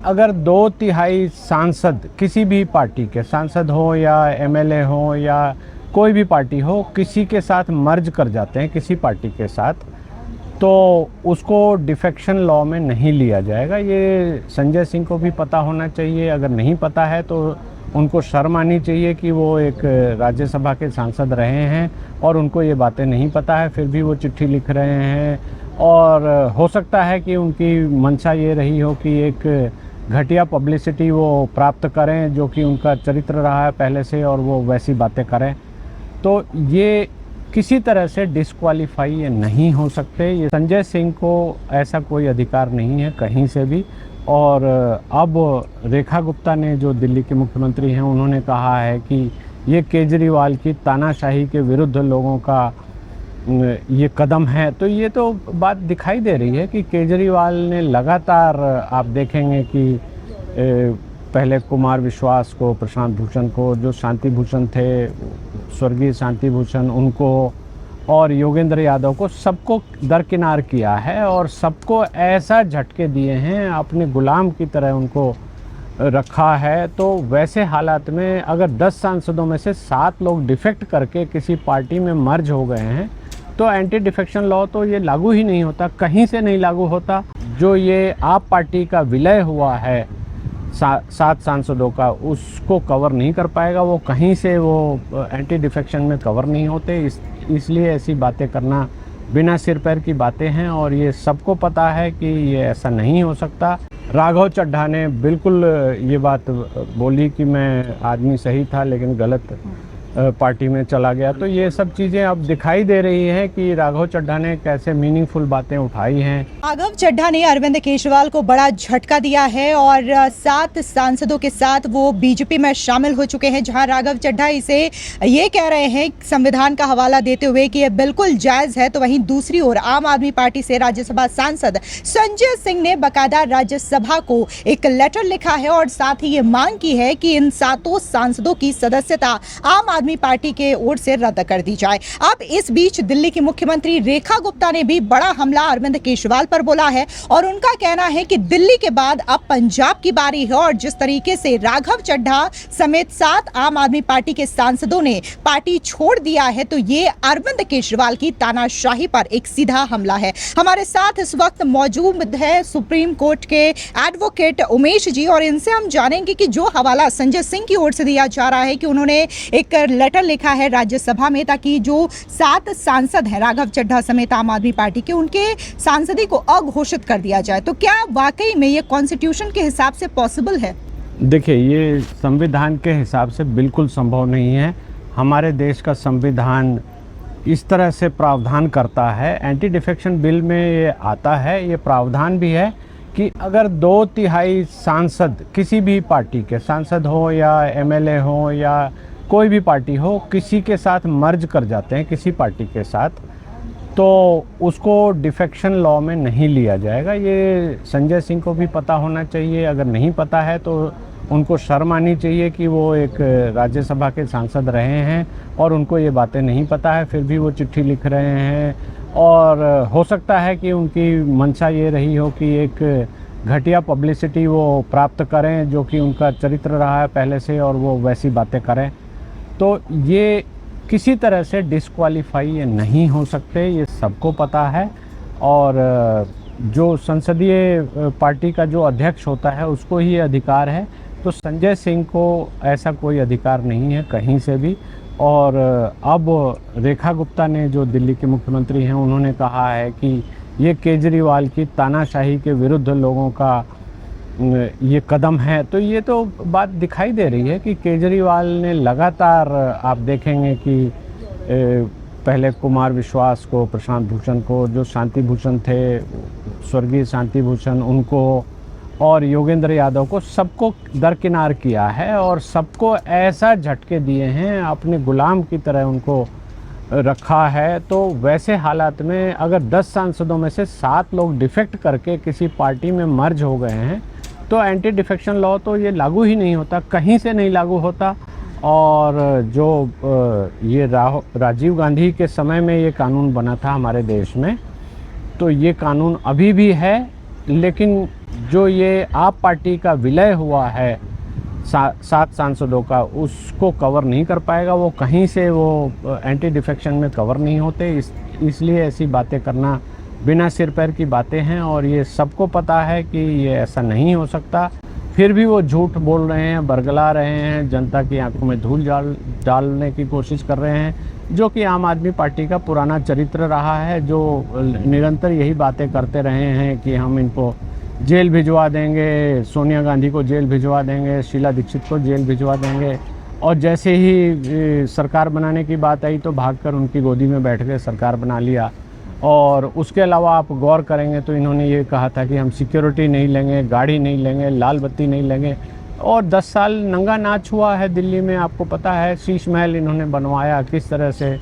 अगर 2/3 सांसद किसी भी पार्टी के सांसद हो या एमएलए हो या कोई भी पार्टी हो किसी के साथ मर्ज कर जाते हैं किसी पार्टी के साथ, तो उसको डिफेक्शन लॉ में नहीं लिया जाएगा। ये संजय सिंह को भी पता होना चाहिए। अगर नहीं पता है तो उनको शर्म आनी चाहिए कि वो एक राज्यसभा के सांसद रहे हैं और उनको ये बातें नहीं पता है, फिर भी वो चिट्ठी लिख रहे हैं। और हो सकता है कि उनकी मंशा ये रही हो कि एक घटिया पब्लिसिटी वो प्राप्त करें, जो कि उनका चरित्र रहा है पहले से, और वो वैसी बातें करें। तो ये किसी तरह से डिस्क्वालीफाई ये नहीं हो सकते। ये संजय सिंह को ऐसा कोई अधिकार नहीं है कहीं से भी। और अब रेखा गुप्ता ने, जो दिल्ली के मुख्यमंत्री हैं, उन्होंने कहा है कि ये केजरीवाल की तानाशाही के विरुद्ध लोगों का ये कदम है। तो ये तो बात दिखाई दे रही है कि केजरीवाल ने लगातार, आप देखेंगे कि पहले कुमार विश्वास को, प्रशांत भूषण को, जो शांति भूषण थे, स्वर्गीय शांति भूषण, उनको और योगेंद्र यादव को, सबको दरकिनार किया है और सबको ऐसा झटके दिए हैं, अपने गुलाम की तरह उनको रखा है। तो वैसे हालात में अगर 10 सांसदों में से 7 लोग डिफेक्ट करके किसी पार्टी में मर्ज हो गए हैं तो एंटी डिफेक्शन लॉ तो ये लागू ही नहीं होता, कहीं से नहीं लागू होता। जो ये आप पार्टी का विलय हुआ है 7 सांसदों का, उसको कवर नहीं कर पाएगा। वो कहीं से वो एंटी डिफेक्शन में कवर नहीं होते। इसलिए ऐसी बातें करना बिना सिर पैर की बातें हैं और ये सबको पता है कि ये ऐसा नहीं हो सकता। राघव चड्ढा ने बिल्कुल ये बात बोली कि मैं आदमी सही था लेकिन गलत पार्टी में चला गया। तो ये सब चीज़ें अब दिखाई दे रही हैं कि राघव चड्ढा ने कैसे मीनिंगफुल बातें उठाई हैं। राघव चड्ढा ने अरविंद केजरीवाल को बड़ा झटका दिया है और 7 सांसदों के साथ वो बीजेपी में शामिल हो चुके हैं, जहां राघव चड्ढा इसे ये कह रहे हैं संविधान का हवाला देते हुए कि ये बिल्कुल जायज़ है। तो वहीं दूसरी ओर आम आदमी पार्टी से राज्यसभा सांसद संजय सिंह ने बाकायदा राज्यसभा को एक लेटर लिखा है और साथ ही ये मांग की है कि इन 7 सांसदों की सदस्यता आम आदमी पार्टी के ओर से रद्द कर दी जाए। अब इस बीच दिल्ली की मुख्यमंत्री रेखा गुप्ता ने भी बड़ा हमला अरविंद केजरीवाल पर बोला है और उनका कहना है कि दिल्ली के बाद अब पंजाब की बारी है और जिस तरीके से राघव चड्ढा समेत 7 आम आदमी पार्टी के सांसदों ने पार्टी छोड़ दिया है, तो ये अरविंद केजरीवाल की तानाशाही पर एक सीधा हमला है। हमारे साथ इस वक्त मौजूद है सुप्रीम कोर्ट के एडवोकेट उमेश जी और इनसे हम जानेंगे कि जो हवाला संजय सिंह की ओर से दिया जा रहा है कि उन्होंने एक लेटर लिखा है राज्यसभा में ताकि जो 7 सांसद हैं राघव चड्ढा समेत आम आदमी पार्टी के, उनके सांसदी को अघोषित कर दिया जाए। तो क्या वाकई में ये कॉन्स्टिट्यूशन के हिसाब से पॉसिबल है? देखिए, ये संविधान के हिसाब से बिल्कुल संभव नहीं है। हमारे देश का संविधान इस तरह से प्रावधान करता है, एंटी डिफेक्शन बिल में ये आता है, ये प्रावधान भी है कि अगर 2/3 सांसद किसी भी पार्टी के सांसद हो या एमएलए हो या कोई भी पार्टी हो किसी के साथ मर्ज कर जाते हैं किसी पार्टी के साथ, तो उसको डिफेक्शन लॉ में नहीं लिया जाएगा। ये संजय सिंह को भी पता होना चाहिए। अगर नहीं पता है तो उनको शर्म आनी चाहिए कि वो एक राज्यसभा के सांसद रहे हैं और उनको ये बातें नहीं पता है, फिर भी वो चिट्ठी लिख रहे हैं। और हो सकता है कि उनकी मंशा ये रही हो कि एक घटिया पब्लिसिटी वो प्राप्त करें, जो कि उनका चरित्र रहा है पहले से, और वो वैसी बातें करें। तो ये किसी तरह से डिस्क्वालीफाई ये नहीं हो सकते, ये सबको पता है। और जो संसदीय पार्टी का जो अध्यक्ष होता है उसको ही ये अधिकार है। तो संजय सिंह को ऐसा कोई अधिकार नहीं है कहीं से भी। और अब रेखा गुप्ता ने, जो दिल्ली के मुख्यमंत्री हैं, उन्होंने कहा है कि ये केजरीवाल की तानाशाही के विरुद्ध लोगों का ये कदम है। तो ये तो बात दिखाई दे रही है कि केजरीवाल ने लगातार, आप देखेंगे कि पहले कुमार विश्वास को, प्रशांत भूषण को, जो शांति भूषण थे, स्वर्गीय शांति भूषण, उनको और योगेंद्र यादव को, सबको दरकिनार किया है और सबको ऐसा झटके दिए हैं, अपने गुलाम की तरह उनको रखा है। तो वैसे हालात में अगर 10 सांसदों में से 7 लोग डिफेक्ट करके किसी पार्टी में मर्ज हो गए हैं तो एंटी डिफेक्शन लॉ तो ये लागू ही नहीं होता, कहीं से नहीं लागू होता। और जो ये राजीव गांधी के समय में ये कानून बना था हमारे देश में, तो ये कानून अभी भी है, लेकिन जो ये आप पार्टी का विलय हुआ है 7 सांसदों का, उसको कवर नहीं कर पाएगा। वो कहीं से वो एंटी डिफेक्शन में कवर नहीं होते, इसलिए ऐसी बातें करना बिना सिर पैर की बातें हैं और ये सबको पता है कि ये ऐसा नहीं हो सकता। फिर भी वो झूठ बोल रहे हैं, बरगला रहे हैं, जनता की आंखों में धूल डालने की कोशिश कर रहे हैं, जो कि आम आदमी पार्टी का पुराना चरित्र रहा है, जो निरंतर यही बातें करते रहे हैं कि हम इनको जेल भिजवा देंगे, सोनिया गांधी को जेल भिजवा देंगे, शीला दीक्षित को जेल भिजवा देंगे, और जैसे ही सरकार बनाने की बात आई तो भागकर उनकी गोदी में बैठ के सरकार बना लिया। और उसके अलावा आप गौर करेंगे तो इन्होंने ये कहा था कि हम सिक्योरिटी नहीं लेंगे, गाड़ी नहीं लेंगे, लाल बत्ती नहीं लेंगे, और 10 साल नंगा नाच हुआ है दिल्ली में। आपको पता है शीश महल इन्होंने बनवाया, किस तरह से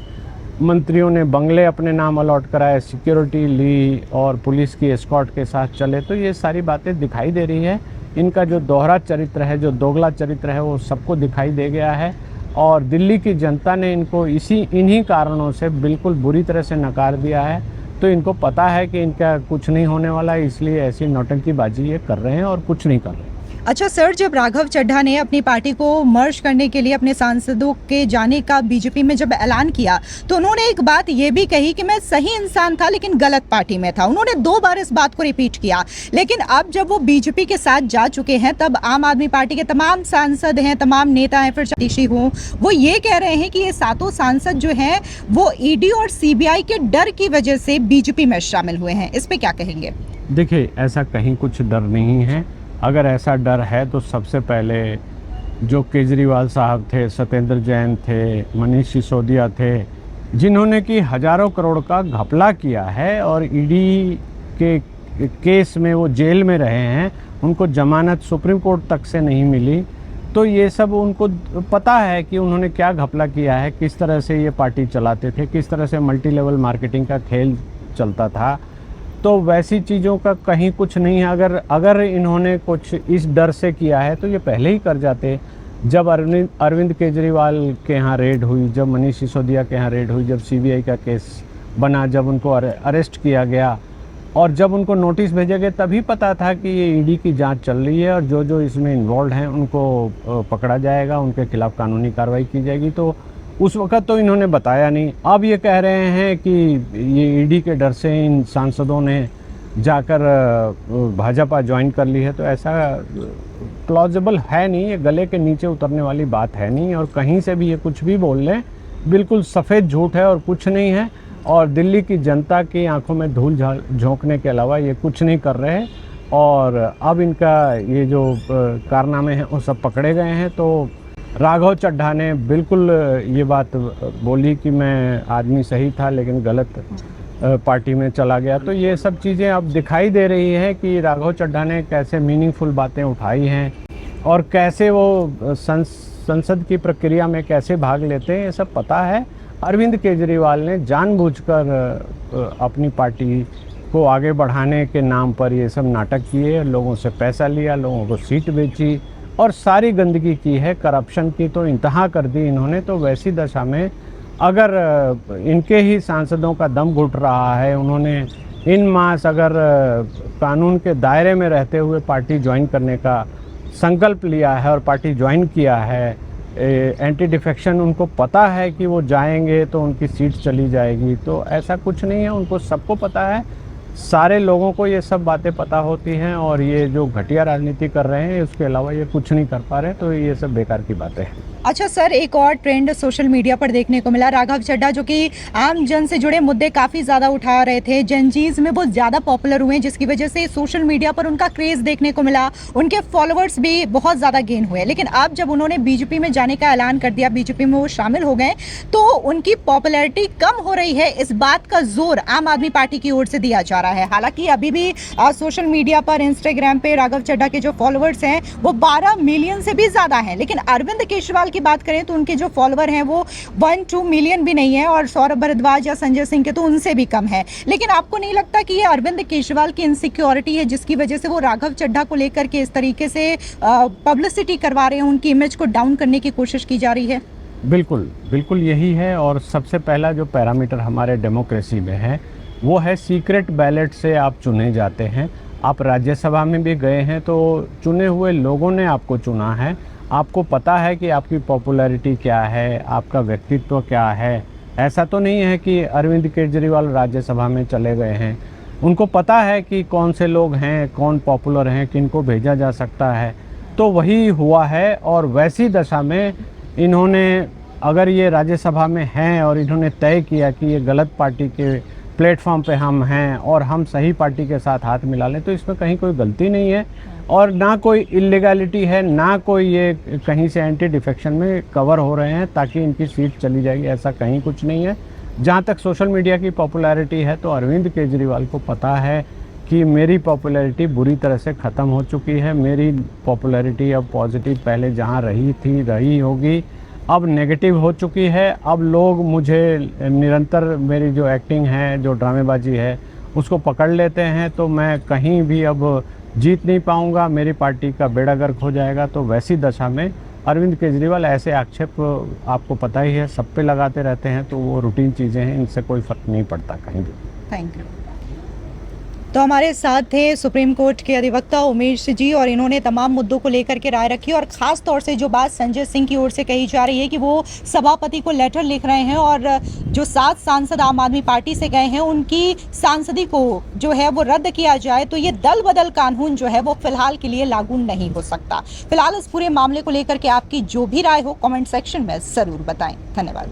मंत्रियों ने बंगले अपने नाम अलॉट कराए, सिक्योरिटी ली और पुलिस की एस्कॉर्ट के साथ चले। तो ये सारी बातें दिखाई दे रही है, इनका जो दोहरा चरित्र है, जो दोगला चरित्र है, वो सबको दिखाई दे गया है। और दिल्ली की जनता ने इनको इन्हीं कारणों से बिल्कुल बुरी तरह से नकार दिया है। तो इनको पता है कि इनका कुछ नहीं होने वाला है, इसलिए ऐसी नौटंकीबाजी ये कर रहे हैं और कुछ नहीं कर रहे हैं। अच्छा सर, जब राघव चड्ढा ने अपनी पार्टी को मर्ज करने के लिए अपने सांसदों के जाने का बीजेपी में जब ऐलान किया, तो उन्होंने एक बात ये भी कही कि मैं सही इंसान था लेकिन गलत पार्टी में था। उन्होंने 2 बार इस बात को रिपीट किया। लेकिन अब जब वो बीजेपी के साथ जा चुके हैं, तब आम आदमी पार्टी के तमाम सांसद हैं, तमाम नेता हैं, फिर सतीशी हों, वो ये कह रहे हैं कि ये 7 सांसद जो हैं वो ईडी और सीबीआई के डर की वजह से बीजेपी में शामिल हुए हैं। इस पे क्या कहेंगे? देखिए, ऐसा कहीं कुछ डर नहीं है। अगर ऐसा डर है तो सबसे पहले जो केजरीवाल साहब थे, सत्येंद्र जैन थे, मनीष सिसोदिया थे, जिन्होंने कि हज़ारों करोड़ का घपला किया है और ईडी के केस में वो जेल में रहे हैं, उनको जमानत सुप्रीम कोर्ट तक से नहीं मिली। तो ये सब उनको पता है कि उन्होंने क्या घपला किया है, किस तरह से ये पार्टी चलाते थे, किस तरह से मल्टी लेवल मार्केटिंग का खेल चलता था। तो वैसी चीज़ों का कहीं कुछ नहीं है। अगर इन्होंने कुछ इस डर से किया है तो ये पहले ही कर जाते। जब अरविंद केजरीवाल के यहाँ रेड हुई, जब मनीष सिसोदिया के यहाँ रेड हुई, जब सीबीआई का केस बना, जब उनको अरेस्ट किया गया और जब उनको नोटिस भेजे गए, तभी पता था कि ये ईडी की जांच चल रही है और जो जो इसमें इन्वॉल्व हैं उनको पकड़ा जाएगा, उनके खिलाफ़ कानूनी कार्रवाई की जाएगी। तो उस वक्त तो इन्होंने बताया नहीं। अब ये कह रहे हैं कि ये ईडी के डर से इन सांसदों ने जाकर भाजपा ज्वाइन कर ली है, तो ऐसा प्लॉजिबल है नहीं, ये गले के नीचे उतरने वाली बात है नहीं। और कहीं से भी ये कुछ भी बोल लें, बिल्कुल सफ़ेद झूठ है और कुछ नहीं है। और दिल्ली की जनता की आंखों में धूल झोंकने के अलावा ये कुछ नहीं कर रहे। और अब इनका ये जो कारनामे हैं वो सब पकड़े गए हैं। तो राघव चड्ढा ने बिल्कुल ये बात बोली कि मैं आदमी सही था लेकिन गलत पार्टी में चला गया। तो ये सब चीज़ें अब दिखाई दे रही हैं कि राघव चड्ढा ने कैसे मीनिंगफुल बातें उठाई हैं और कैसे वो संसद की प्रक्रिया में कैसे भाग लेते हैं, ये सब पता है। अरविंद केजरीवाल ने जानबूझकर अपनी पार्टी को आगे बढ़ाने के नाम पर ये सब नाटक किए, लोगों से पैसा लिया, लोगों को सीट बेची और सारी गंदगी की है, करप्शन की तो इंतहा कर दी इन्होंने। तो वैसी दशा में अगर इनके ही सांसदों का दम घुट रहा है, उन्होंने इन मास अगर कानून के दायरे में रहते हुए पार्टी ज्वाइन करने का संकल्प लिया है और पार्टी ज्वाइन किया है, एंटी डिफेक्शन उनको पता है कि वो जाएंगे तो उनकी सीट चली जाएगी। तो ऐसा कुछ नहीं है, उनको सबको पता है, सारे लोगों को ये सब बातें पता होती हैं। और ये जो घटिया राजनीति कर रहे हैं उसके अलावा ये कुछ नहीं कर पा रहे, तो ये सब बेकार की बातें हैं। अच्छा सर, एक और ट्रेंड सोशल मीडिया पर देखने को मिला। राघव चड्ढा जो कि आम जन से जुड़े मुद्दे काफ़ी ज़्यादा उठा रहे थे, जनजीज में बहुत ज़्यादा पॉपुलर हुए, जिसकी वजह से सोशल मीडिया पर उनका क्रेज़ देखने को मिला, उनके फॉलोअर्स भी बहुत ज़्यादा गेन हुए। लेकिन अब जब उन्होंने बीजेपी में जाने का ऐलान कर दिया, बीजेपी में वो शामिल हो गए, तो उनकी पॉपुलैरिटी कम हो रही है। इस बात का जोर आम आदमी पार्टी की ओर से दिया जा रहा है। हालांकि अभी भी सोशल मीडिया पर, इंस्टाग्राम पे राघव चड्ढा के जो फॉलोअर्स हैं वो 12 मिलियन से भी ज़्यादा हैं। लेकिन अरविंद केजरीवाल की बात करें तो उनके जो फॉलोअर हैं वो 1-2 मिलियन भी नहीं है, और सौरभ भारद्वाज या संजय सिंह के तो उनसे भी कम है। लेकिन आपको नहीं लगता कि ये अरविंद केजरीवाल की इनसिक्योरिटी है जिसकी वजह से वो राघव चड्ढा को लेकर के इस तरीके से पब्लिसिटी करवा रहे हैं, उनकी इमेज को डाउन करने की कोशिश की जा रही है? बिल्कुल बिल्कुल यही है। और सबसे पहला जो पैरामीटर हमारे डेमोक्रेसी में है वो है सीक्रेट बैलेट से आप चुने जाते हैं। आप राज्यसभा में भी गए हैं तो चुने हुए लोगों ने आपको चुना है, आपको पता है कि आपकी पॉपुलैरिटी क्या है, आपका व्यक्तित्व क्या है। ऐसा तो नहीं है कि अरविंद केजरीवाल राज्यसभा में चले गए हैं, उनको पता है कि कौन से लोग हैं, कौन पॉपुलर हैं, किनको भेजा जा सकता है। तो वही हुआ है और वैसी दशा में इन्होंने, अगर ये राज्यसभा में हैं और इन्होंने तय किया कि ये गलत पार्टी के प्लेटफॉर्म पे हम हैं और हम सही पार्टी के साथ हाथ मिला लें, तो इसमें कहीं कोई गलती नहीं है और ना कोई इलीगैलिटी है, ना कोई ये कहीं से एंटी डिफेक्शन में कवर हो रहे हैं ताकि इनकी सीट चली जाएगी, ऐसा कहीं कुछ नहीं है। जहाँ तक सोशल मीडिया की पॉपुलैरिटी है तो अरविंद केजरीवाल को पता है कि मेरी पॉपुलैरिटी बुरी तरह से ख़त्म हो चुकी है। मेरी पॉपुलैरिटी अब पॉजिटिव पहले जहाँ रही थी रही होगी, अब नेगेटिव हो चुकी है। अब लोग मुझे निरंतर मेरी जो एक्टिंग है, जो ड्रामेबाजी है, उसको पकड़ लेते हैं, तो मैं कहीं भी अब जीत नहीं पाऊंगा, मेरी पार्टी का बेड़ा गर्क हो जाएगा। तो वैसी दशा में अरविंद केजरीवाल ऐसे आक्षेप आपको पता ही है सब पे लगाते रहते हैं, तो वो रूटीन चीज़ें हैं, इनसे कोई फ़र्क नहीं पड़ता कहीं भी। Thank you. तो हमारे साथ थे सुप्रीम कोर्ट के अधिवक्ता उमेश जी और इन्होंने तमाम मुद्दों को लेकर के राय रखी और ख़ास तौर से जो बात संजय सिंह की ओर से कही जा रही है कि वो सभापति को लेटर लिख रहे हैं और जो 7 सांसद आम आदमी पार्टी से गए हैं उनकी सांसदी को जो है वो रद्द किया जाए, तो ये दल बदल कानून जो है वो फिलहाल के लिए लागू नहीं हो सकता। फिलहाल इस पूरे मामले को लेकर के आपकी जो भी राय हो कमेंट सेक्शन में ज़रूर बताएं। धन्यवाद।